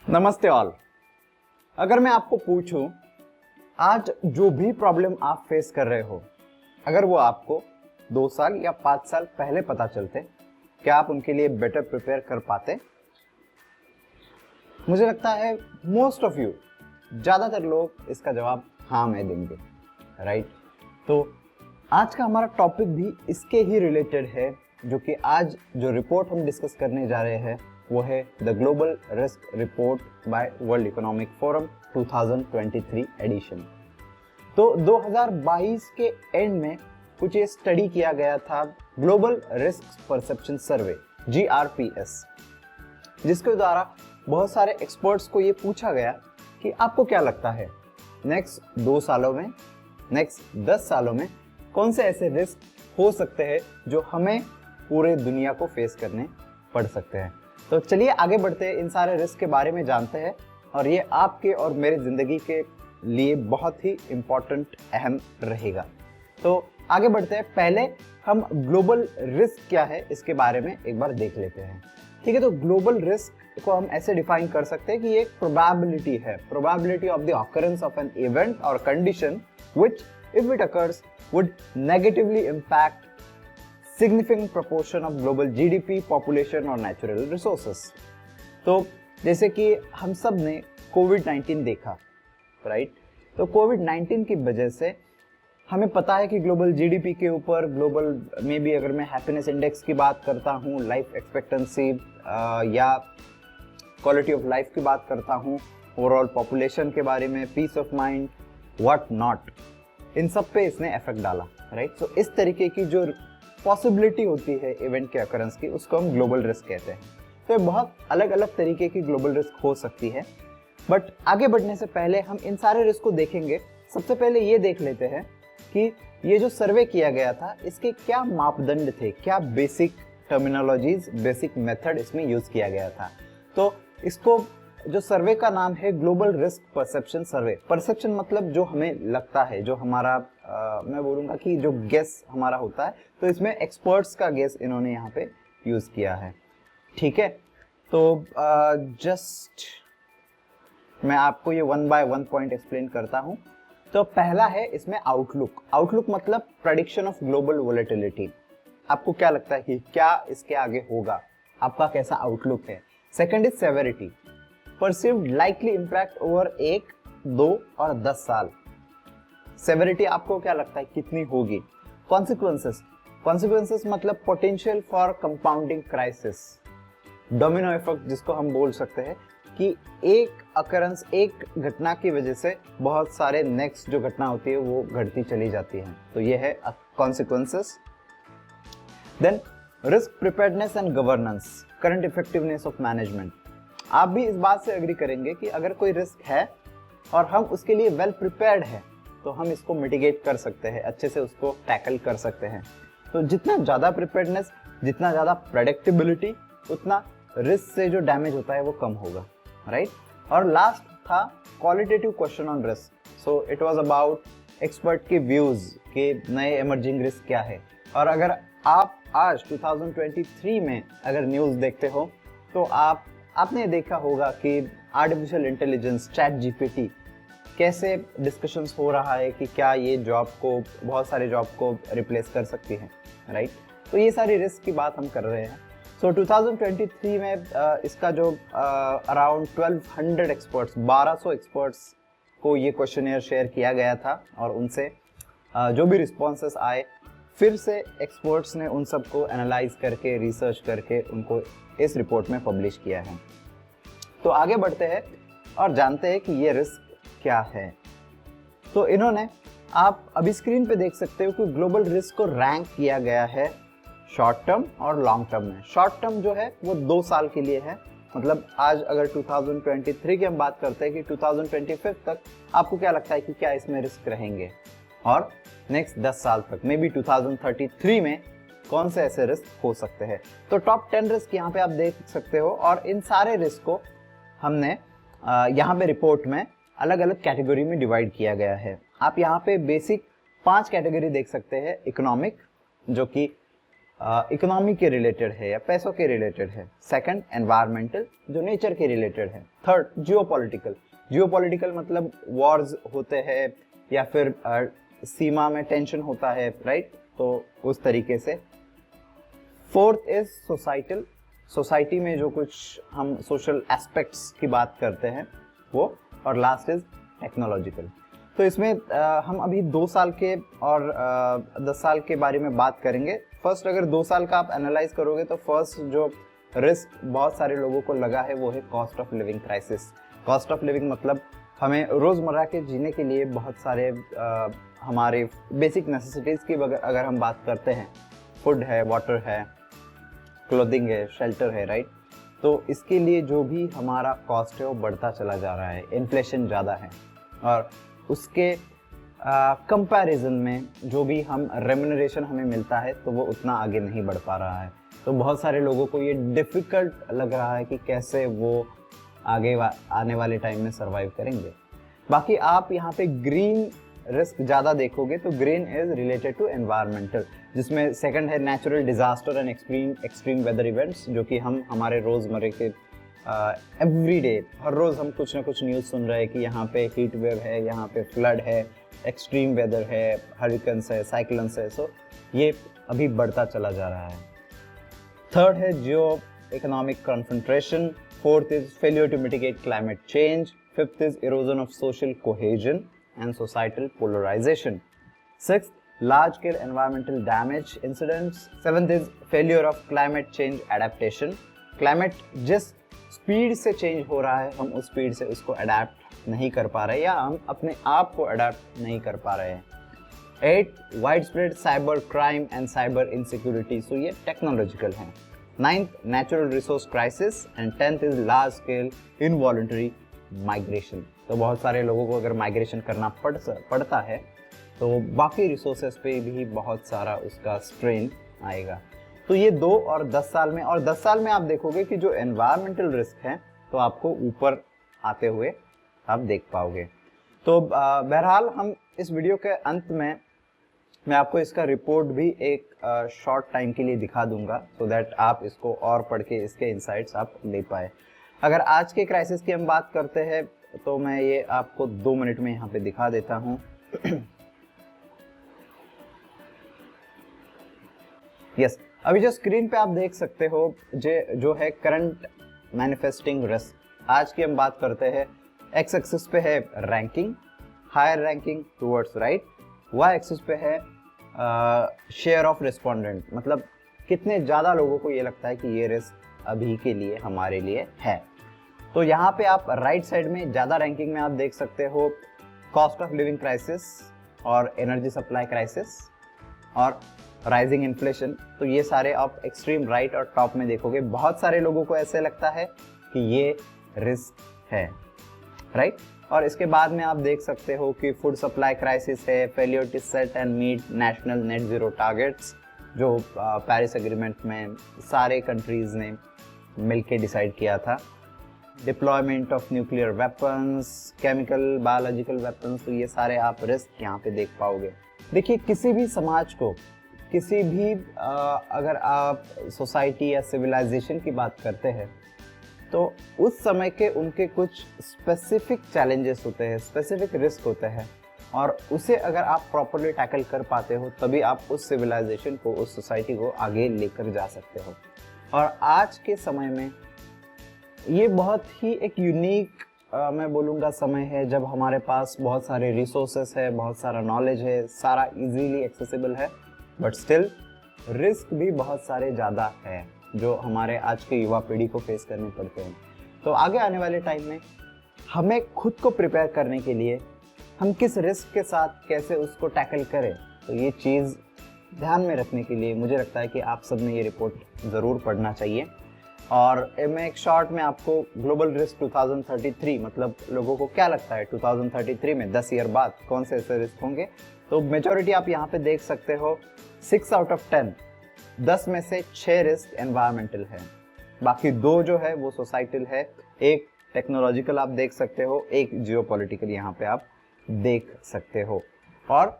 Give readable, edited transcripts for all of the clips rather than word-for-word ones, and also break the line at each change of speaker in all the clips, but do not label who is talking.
नमस्ते ऑल। अगर मैं आपको पूछूं आज जो भी प्रॉब्लम आप फेस कर रहे हो, अगर वो आपको 2 साल या 5 साल पहले पता चलते, क्या आप उनके लिए बेटर प्रिपेयर कर पाते? मुझे लगता है मोस्ट ऑफ यू, ज़्यादातर लोग इसका जवाब हाँ में देंगे, राइट? तो आज का हमारा टॉपिक भी इसके ही रिलेटेड है, जो कि आज जो रिपोर्ट हम डिस्कस करने जा रहे हैं वो है the global risk report by world economic forum 2023 edition. तो 2022 के एंड में कुछ ये स्टडी किया गया था, ग्लोबल रिस्क परसेप्शन सर्वे GRPS, जिसके द्वारा बहुत सारे एक्सपर्ट्स को ये पूछा गया कि आपको क्या लगता है नेक्स्ट 2 सालों में, नेक्स्ट 10 सालों में कौन से ऐसे रिस्क हो सकते हैं जो हमें पूरे दुनिया को फेस करने पड़ सकते हैं। तो चलिए आगे बढ़ते हैं, इन सारे रिस्क के बारे में जानते हैं, और ये आपके और मेरे ज़िंदगी के लिए बहुत ही इम्पोर्टेंट अहम रहेगा। तो आगे बढ़ते हैं, पहले हम ग्लोबल रिस्क क्या है इसके बारे में एक बार देख लेते हैं। ठीक है, तो ग्लोबल रिस्क को हम ऐसे डिफाइन कर सकते हैं कि ये एक प्रोबेबिलिटी है, probability of the occurrence of an event और condition which if it occurs would negatively impact significant proportion of global GDP, population और natural resources। तो जैसे कि हम सब ने कोविड-19 देखा, राइट? तो कोविड-19 की वजह से हमें पता है कि ग्लोबल जीडीपी के ऊपर, ग्लोबल में भी अगर मैं हैप्पीनेस इंडेक्स की बात करता हूँ, लाइफ एक्सपेक्टेंसी या क्वालिटी ऑफ लाइफ की बात करता हूँ, ओवरऑल पॉपुलेशन के बारे में, peace of mind, what not, इन सब पे इसने इफेक्ट डाला, राइट? तो इस तरीके की जो पॉसिबिलिटी होती है इवेंट के अकरेंस की, उसको हम ग्लोबल रिस्क कहते हैं। तो ये बहुत अलग अलग तरीके की ग्लोबल रिस्क हो सकती है, बट आगे बढ़ने से पहले हम इन सारे रिस्क को देखेंगे। सबसे पहले ये देख लेते हैं कि ये जो सर्वे किया गया था इसके क्या मापदंड थे, क्या बेसिक टर्मिनोलॉजीज, बेसिक मेथड इसमें यूज किया गया था। तो इसको जो सर्वे का नाम है ग्लोबल रिस्क परसेप्शन सर्वे। परसेप्शन मतलब जो हमें लगता है, जो हमारा मैं बोलूँगा कि जो गेस हमारा होता है, तो इसमें एक्सपर्ट्स का गेस इन्होंने यहाँ पे यूज़ किया है। ठीक है, तो जस्ट मैं आपको ये 1 बाय 1 पॉइंट एक्सप्लेन करता हूँ। तो पहला है इसमें आउटलुक। आउटलुक मतलब प्रेडिक्शन ऑफ ग्लोबल वोलेटिलिटी। आपको क्या लगता है कि क्या इसके आगे होगा, आपका कैसा आउटलुक है। Second is severity, perceived likely impact over 1, 2 और 10 साल। सेवेरिटी आपको क्या लगता है कितनी होगी। कॉन्सिक्वेंसेस, कॉन्सिक्वेंसेस मतलब potential for compounding crisis, domino effect जिसको हम बोल सकते हैं कि एक अकरेंस, एक घटना की वजह से बहुत सारे नेक्स्ट जो घटना होती है वो घटती चली जाती है। तो ये है consequences. Then risk preparedness and governance, current effectiveness of management. आप भी इस बात से एग्री करेंगे कि अगर कोई रिस्क है और हम उसके लिए वेल प्रिपेयर्ड है तो हम इसको मिटिगेट कर सकते हैं, अच्छे से उसको टैकल कर सकते हैं। तो जितना ज़्यादा प्रिपेयर्डनेस, जितना ज़्यादा प्रेडिक्टेबिलिटी, उतना रिस्क से जो डैमेज होता है वो कम होगा, राइट? और लास्ट था qualitative question on risk. So it was about expert के व्यूज़ कि नए इमर्जिंग रिस्क क्या है। और अगर आप आज 2023 में अगर न्यूज़ देखते हो तो आपने देखा होगा कि आर्टिफिशियल इंटेलिजेंस, चैट जीपीटी, कैसे डिस्कशंस हो रहा है कि क्या ये जॉब को, बहुत सारे जॉब को रिप्लेस कर सकती है, राइट? तो ये सारी रिस्क की बात हम कर रहे हैं। सो 2023 में इसका जो अराउंड 1200 एक्सपर्ट्स, 1200 एक्सपर्ट्स को ये क्वेश्चनियर शेयर किया गया था, और उनसे जो भी रिस्पॉन्सेस आए, फिर से एक्सपर्ट्स ने उन सबको एनालाइज करके, रिसर्च करके उनको इस रिपोर्ट में पब्लिश किया है। तो आगे बढ़ते हैं और जानते हैं कि ये रिस्क क्या है। तो इन्होंने, आप अभी स्क्रीन पे देख सकते हो कि ग्लोबल रिस्क को रैंक किया गया है शॉर्ट टर्म और लॉन्ग टर्म में। शॉर्ट टर्म जो है वो 2 साल के लिए है, मतलब आज अगर 2023 की हम बात करते हैं कि 2025 तक आपको क्या लगता है कि क्या इसमें रिस्क रहेंगे, और नेक्स्ट 10 साल तक, मे बी 2033 में कौन से ऐसे रिस्क हो सकते हैं। तो टॉप 10 रिस्क यहाँ पे आप देख सकते हो, और इन सारे रिस्क को हमने यहाँ पे रिपोर्ट में अलग अलग कैटेगरी में डिवाइड किया गया है। आप यहाँ पे बेसिक 5 कैटेगरी देख सकते हैं। इकोनॉमिक, जो कि इकोनॉमी के रिलेटेड है या पैसों के रिलेटेड है। सेकंड एनवायरमेंटल, जो नेचर के रिलेटेड है। थर्ड जियोपॉलिटिकल, जियोपॉलिटिकल मतलब वॉर्स होते हैं या फिर सीमा में टेंशन होता है, राइट, तो उस तरीके से। फोर्थ इज सोसाइटल, सोसाइटी में जो कुछ हम सोशल एस्पेक्ट्स की बात करते हैं वो। और लास्ट इज टेक्नोलॉजिकल। तो इसमें हम अभी 2 साल के और 10 साल के बारे में बात करेंगे। फर्स्ट अगर 2 साल का आप एनालाइज करोगे तो फर्स्ट जो रिस्क बहुत सारे लोगों को लगा है वो है cost of living crisis. Cost of living मतलब हमें रोज़मर्रा के जीने के लिए बहुत सारे हमारे बेसिक नेसेसिटीज़ की अगर हम बात करते हैं, फूड है, वाटर है, क्लोथिंग है, शेल्टर है, राइट, तो इसके लिए जो भी हमारा कॉस्ट है वो बढ़ता चला जा रहा है। इन्फ्लेशन ज़्यादा है और उसके कंपैरिजन में जो भी हम रेम्यूनरेशन हमें मिलता है तो वो उतना आगे नहीं बढ़ पा रहा है। तो बहुत सारे लोगों को ये डिफ़िकल्ट लग रहा है कि कैसे वो आगे आने वाले टाइम में सर्वाइव करेंगे। बाकी आप यहाँ पे ग्रीन रिस्क ज़्यादा देखोगे तो green is related to environmental, जिसमें सेकंड है natural disaster and extreme weather events, जो कि हम हमारे रोज़मर्रे के एवरी डे हर रोज़ हम कुछ ना कुछ न्यूज़ सुन रहे हैं कि यहाँ पे हीट वेव है, यहाँ पे फ्लड है, एक्सट्रीम वेदर है, हरिकेन्स है, साइक्लोन्स है। सो ये अभी बढ़ता चला जा रहा है। थर्ड है geoeconomic concentration. Fourth is failure to mitigate climate change. Fifth is erosion of social cohesion and societal polarization. Sixth, large scale environmental damage incidents. Seventh is failure of climate change adaptation. Climate जिस speed से change हो रहा है हम उस speed से उसको adapt नहीं कर पा रहे या हम अपने आप को अडेप्ट नहीं कर पा रहे हैं। 8, widespread cyber crime and cyber insecurity, so ये टेक्नोलॉजिकल हैं। 9th, natural resource crisis and 10th is large scale involuntary migration. तो बहुत सारे लोगों को अगर माइग्रेशन करना पड़ता है तो बाकी रिसोर्सेज पे भी बहुत सारा उसका स्ट्रेन आएगा। तो ये 2 और 10 साल में, और 10 साल में आप देखोगे कि जो एनवायरमेंटल रिस्क है तो आपको ऊपर आते हुए आप देख पाओगे। तो बहरहाल हम इस वीडियो के अंत में मैं आपको इसका रिपोर्ट भी एक शॉर्ट टाइम के लिए दिखा दूंगा सो दैट आप इसको और पढ़ के इसके इंसाइट्स आप ले पाए। अगर आज के क्राइसिस की हम बात करते हैं तो मैं ये आपको 2 मिनट में यहाँ पे दिखा देता हूँ। यस, अभी जो स्क्रीन पे आप देख सकते हो जो है करंट मैनिफेस्टिंग रिस्क। आज की हम बात करते हैं, एक्स एक्सिस पे है ranking, higher ranking towards right. Y axis पे है शेयर ऑफ रिस्पोंडेंट, मतलब कितने ज़्यादा लोगों को ये लगता है कि ये रिस्क अभी के लिए हमारे लिए है। तो यहाँ पे आप राइट साइड में ज़्यादा रैंकिंग में आप देख सकते हो कॉस्ट ऑफ लिविंग क्राइसिस और एनर्जी सप्लाई क्राइसिस और राइजिंग इन्फ्लेशन। तो ये सारे आप एक्सट्रीम राइट और टॉप में देखोगे। बहुत सारे लोगों को ऐसे लगता है कि ये रिस्क है, राइट। और इसके बाद में आप देख सकते हो कि फूड सप्लाई क्राइसिस है, failure to set and meet national net zero targets, जो पेरिस एग्रीमेंट में सारे कंट्रीज ने मिलके डिसाइड किया था। Deployment of nuclear weapons, chemical biological weapons, तो ये सारे आप रिस्क यहाँ पे देख पाओगे। देखिए, किसी भी समाज को, किसी भी अगर आप सोसाइटी या सिविलाइजेशन की बात करते हैं तो उस समय के उनके कुछ स्पेसिफिक चैलेंजेस होते हैं, स्पेसिफिक रिस्क होते हैं, और उसे अगर आप प्रॉपरली टैकल कर पाते हो तभी आप उस सिविलाइजेशन को, उस सोसाइटी को आगे लेकर जा सकते हो। और आज के समय में ये बहुत ही एक यूनिक मैं बोलूँगा समय है जब हमारे पास बहुत सारे रिसोर्सेस है, बहुत सारा नॉलेज है, सारा इजीली एक्सेसिबल है, बट स्टिल रिस्क भी बहुत सारे ज़्यादा है जो हमारे आज के युवा पीढ़ी को फेस करने पड़ते हैं। तो आगे आने वाले टाइम में हमें खुद को प्रिपेयर करने के लिए हम किस रिस्क के साथ कैसे उसको टैकल करें, तो ये चीज़ ध्यान में रखने के लिए मुझे लगता है कि आप सब ने ये रिपोर्ट ज़रूर पढ़ना चाहिए। और मैं एक शॉर्ट में आपको ग्लोबल रिस्क 2033, मतलब लोगों को क्या लगता है 2033 में 10 ईयर बाद कौन से ऐसे रिस्क होंगे, तो मेजॉरिटी आप यहाँ पे देख सकते हो 6 आउट ऑफ 10 में से 6 रिस्क एनवायरमेंटल है, बाकी 2 जो है वो सोसाइटल है, एक टेक्नोलॉजिकल आप देख सकते हो, एक जियोपॉलिटिकल यहाँ पे आप देख सकते हो। और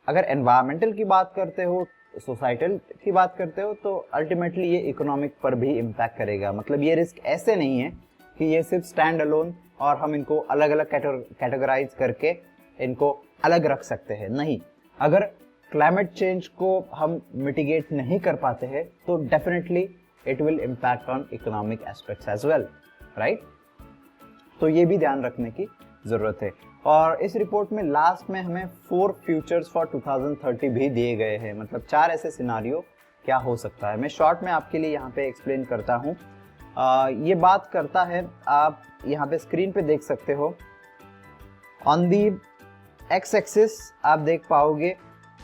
अगर एनवायरमेंटल की बात करते हो सोसाइटल की बात करते हो तो अल्टीमेटली ये इकोनॉमिक पर भी इम्पैक्ट करेगा। मतलब ये रिस्क ऐसे नहीं है कि ये सिर्फ स्टैंड अलोन और हम इनको अलग अलग कैटेगराइज करके इनको अलग रख सकते हैं, नहीं। अगर क्लाइमेट चेंज को हम मिटिगेट नहीं कर पाते हैं तो definitely it will impact on economic aspects as well, right. तो ये भी ध्यान रखने की ज़रूरत है। और इस रिपोर्ट में लास्ट में हमें 4 फ्यूचर्स फॉर 2030 भी दिए गए हैं। मतलब 4 ऐसे सिनारियो क्या हो सकता है। मैं शॉर्ट में आपके लिए यहाँ पे एक्सप्लेन करता हूँ। ये बात करता है, आप यहाँ पे स्क्रीन पे देख सकते हो, ऑन दी एक्स एक्सिस आप देख पाओगे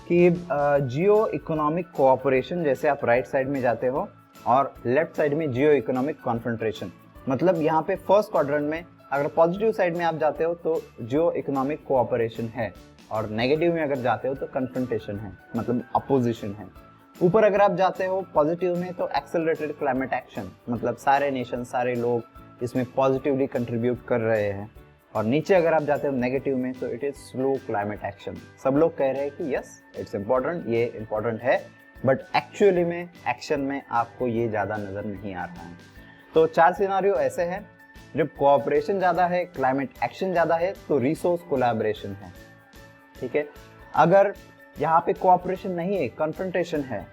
कि जियो इकोनॉमिक कोऑपरेशन, जैसे आप राइट साइड में जाते हो, और लेफ्ट साइड में जियो इकोनॉमिक कॉन्फ्रेंट्रेशन। मतलब यहाँ पे फर्स्ट क्वाड्रेंट में अगर पॉजिटिव साइड में आप जाते हो तो जियो इकोनॉमिक कोऑपरेशन है, और नेगेटिव में अगर जाते हो तो कन्फ्रंटेशन है, मतलब अपोजिशन है। ऊपर अगर आप जाते हो पॉजिटिव में तो एक्सेलरेटेड क्लाइमेट एक्शन, मतलब सारे नेशन, सारे लोग इसमें पॉजिटिवली कंट्रीब्यूट कर रहे हैं। और नीचे अगर आप जाते हो नेगेटिव में तो it is slow climate action. सब लोग कह रहे हैं कि यस इट्स इम्पोर्टेंट, ये इम्पोर्टेंट है, बट एक्चुअली में एक्शन में आपको ये ज़्यादा नज़र नहीं आ रहा है। तो 4 सिनारियो ऐसे हैं, जब कोऑपरेशन ज़्यादा है, क्लाइमेट एक्शन ज़्यादा है, तो रिसोर्स कोलैबोरेशन है, ठीक है। अगर यहाँ पे कोऑपरेशन नहीं है, कन्फ्रंटेशन है,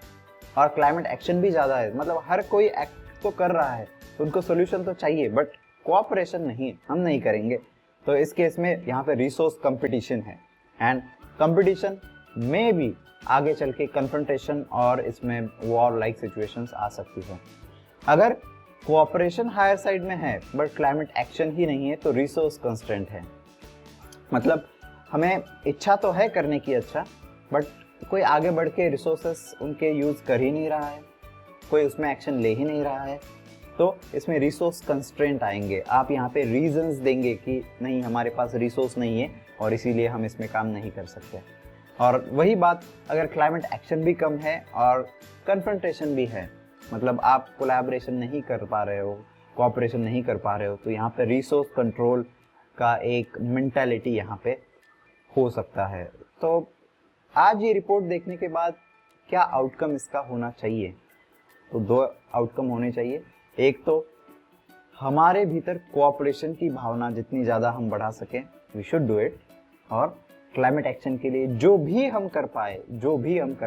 और क्लाइमेट एक्शन भी ज़्यादा है, मतलब हर कोई एक्ट तो कर रहा है तो उनको सोल्यूशन तो चाहिए, बट कोऑपरेशन नहीं, हम नहीं करेंगे, तो इस केस में यहाँ पे रिसोर्स कंपटीशन है। एंड कंपटीशन में भी आगे चल के कन्फ्रंटेशन और इसमें वॉर लाइक सिचुएशंस आ सकती है। अगर कोऑपरेशन हायर साइड में है बट क्लाइमेट एक्शन ही नहीं है तो रिसोर्स कंस्ट्रेंट है। मतलब हमें इच्छा तो है करने की, अच्छा, बट कोई आगे बढ़ के रिसोर्सेस उनके यूज़ कर ही नहीं रहा है, कोई उसमें एक्शन ले ही नहीं रहा है, तो इसमें रिसोर्स कंस्ट्रेंट आएंगे। आप यहाँ पे रीजंस देंगे कि नहीं हमारे पास रिसोर्स नहीं है और इसीलिए हम इसमें काम नहीं कर सकते। और वही बात अगर क्लाइमेट एक्शन भी कम है और कन्फ्रंटेशन भी है, मतलब आप कोलैबोरेशन नहीं कर पा रहे हो, कोऑपरेशन नहीं कर पा रहे हो, तो यहाँ पे रिसोर्स कंट्रोल का एक मेंटालिटी यहाँ पे हो सकता है। तो आज ये रिपोर्ट देखने के बाद क्या आउटकम इसका होना चाहिए, तो 2 आउटकम होने चाहिए। एक तो हमारे भीतर कोऑपरेशन की भावना जितनी ज़्यादा हम बढ़ा सकें, वी शुड डू इट। और क्लाइमेट एक्शन के लिए जो भी हम कर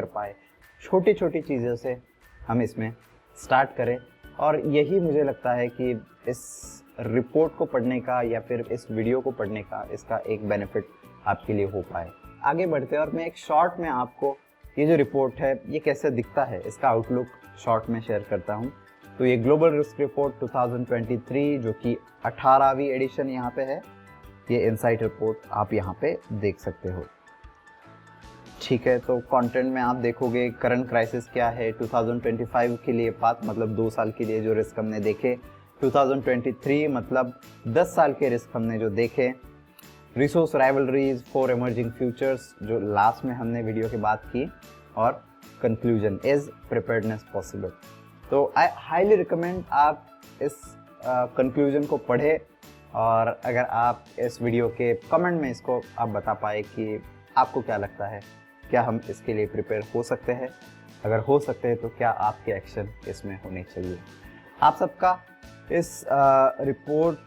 पाए छोटी छोटी चीज़ों से हम इसमें स्टार्ट करें। और यही मुझे लगता है कि इस रिपोर्ट को पढ़ने का या फिर इस वीडियो को पढ़ने का इसका एक बेनिफिट आपके लिए हो पाए। आगे बढ़ते हैं और मैं एक शॉर्ट में आपको ये जो रिपोर्ट है ये कैसे दिखता है इसका आउटलुक शॉर्ट में शेयर करता हूँ। तो ये ग्लोबल रिस्क रिपोर्ट 2023 जो कि 18वीं एडिशन यहाँ पे है, ये इनसाइट रिपोर्ट आप यहाँ पे देख सकते हो, ठीक है। तो कंटेंट में आप देखोगे करंट क्राइसिस क्या है 2025 के लिए पाथ, मतलब 2 साल के लिए जो रिस्क हमने देखे, 2023 मतलब 10 साल के रिस्क हमने जो देखे, resource rivalries for emerging futures जो लास्ट में हमने वीडियो के बात की, और कंक्लूजन इज प्रिपेयर्डनेस पॉसिबल। तो आई हाईली रिकमेंड आप इस कंक्लूजन को पढ़ें, और अगर आप इस वीडियो के कमेंट में इसको आप बता पाए कि आपको क्या लगता है, क्या हम इसके लिए प्रिपेयर हो सकते हैं, अगर हो सकते हैं तो क्या आपके एक्शन इसमें होने चाहिए। आप सबका इस रिपोर्ट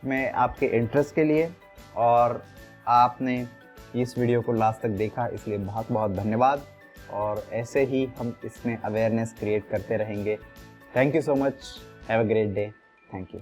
में आपके इंटरेस्ट के लिए और आपने इस वीडियो को लास्ट तक देखा इसलिए बहुत बहुत धन्यवाद, और ऐसे ही हम इसमें अवेयरनेस क्रिएट करते रहेंगे। Thank you so much, have a great day, thank you.